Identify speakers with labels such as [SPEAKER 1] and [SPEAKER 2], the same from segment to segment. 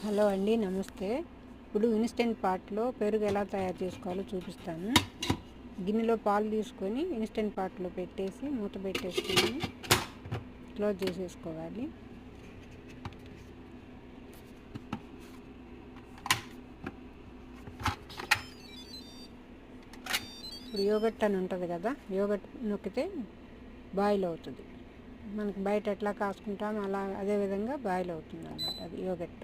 [SPEAKER 1] Hello అండి, నమస్తే. ఇప్పుడు ఇన్స్టెంట్ పాట్లో పెరుగు ఎలా తయారు చేసుకోవాలో చూపిస్తాను. గిన్నెలో పాలు తీసుకొని ఇన్స్టెంట్ పాట్లో పెట్టేసి మూత పెట్టేసుకొని క్లోజ్ చేసేసుకోవాలి. ఇప్పుడు యోగట్ అని ఉంటుంది కదా, యోగట్ నొక్కితే బాయిల్ అవుతుంది. మనకి బయట ఎట్లా కాసుకుంటామో అలా అదేవిధంగా బాయిల్ అవుతుంది అన్నమాట. అది యోగట్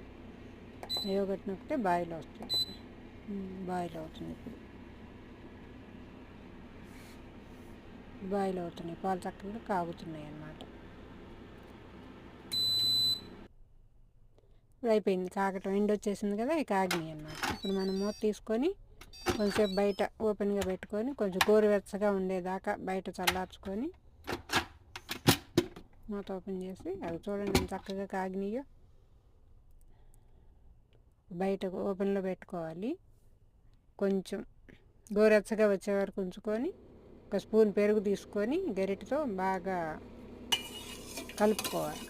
[SPEAKER 1] నొక్కితే బాయిల్ వస్తుంది. బాయిల్ అవుతుంది. ఇప్పుడు బాయిల్ అవుతున్నాయి, పాలు చక్కగా కాగుతున్నాయి అన్నమాట. ఇప్పుడు అయిపోయింది కాగటం, ఎండ్ వచ్చేసింది కదా, ఇక కాగినాయి అన్నమాట. ఇప్పుడు మనం మూత తీసుకొని కొంచెంసేపు బయట ఓపెన్గా పెట్టుకొని కొంచెం గోరువెచ్చగా ఉండేదాకా బయట చల్లార్చుకొని మూత ఓపెన్ చేసి అవి చూడండి ఎంత చక్కగా కాగినాయో. బయట ఓపెన్లో పెట్టుకోవాలి. కొంచెం గోరెచ్చగా వచ్చే వరకు ఉంచుకొని ఒక స్పూన్ పెరుగు తీసుకొని గరిటెతో బాగా కలుపుకోవాలి.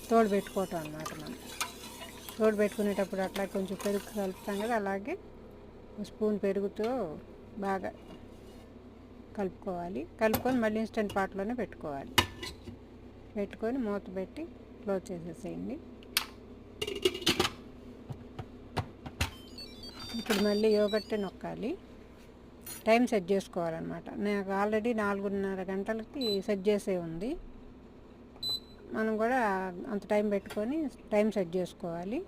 [SPEAKER 1] తోడు పెట్టుకోవటం అన్నమాట. మనం తోడు పెట్టుకునేటప్పుడు అట్లా కొంచెం పెరుగు కలుపుతాం కదా, అలాగే స్పూన్ పెరుగుతో బాగా కలుపుకొని మళ్ళీ ఇన్స్టెంట్ పాట్లోనే పెట్టుకొని మూత పెట్టి క్లోజ్ చేసేసేయండి. ఇప్పుడు మళ్ళీ యోగట్ నొక్కాలి. టైం సెట్ చేసుకోవాలన్నమాట. నాకు ఆల్రెడీ 4:30 గంటలకి సెట్ చేసే ఉంది. మనం కూడా అంత టైం పెట్టుకొని టైం సెట్ చేసుకోవాలి.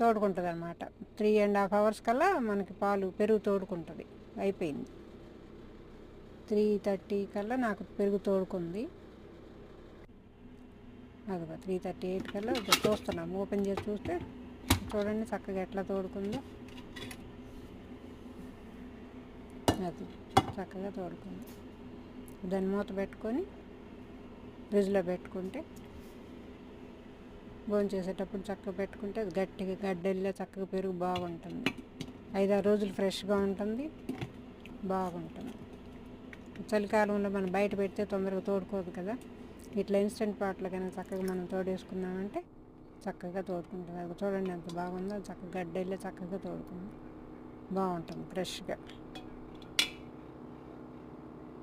[SPEAKER 1] తోడుకుంటుంది అన్నమాట. 3.5 hours కల్లా మనకి పెరుగు తోడుకుంటుంది. అయిపోయింది. 3:30 కల్లా నాకు పెరుగు తోడుకుంది. అదిగో 3:38 కల్లా చూస్తున్నాము. ఓపెన్ చేసి చూస్తే చూడండి చక్కగా ఎట్లా తోడుకుందో. అది చక్కగా తోడుకుంది. దాన్ని మూత పెట్టుకొని ఫ్రిడ్జ్లో పెట్టుకుంటే భోంచేసేటప్పుడు చక్కగా పెట్టుకుంటే అది గట్టిగా గడ్డెల్లో చక్కగా పెరుగు బాగుంటుంది. 5-6 రోజులు ఫ్రెష్గా ఉంటుంది, బాగుంటుంది. చలికాలంలో మనం బయట పెడితే తొందరగా తోడుకోదు కదా, ఇట్లా ఇన్స్టెంట్ పాట్లో కనుక చక్కగా మనం తోడేసుకున్నామంటే చక్కగా తోడుకుంటుంది. అది చూడండి ఎంత బాగుందో, చక్కగా గడ్డెల్లో చక్కగా తోడుకుంది, బాగుంటుంది ఫ్రెష్గా.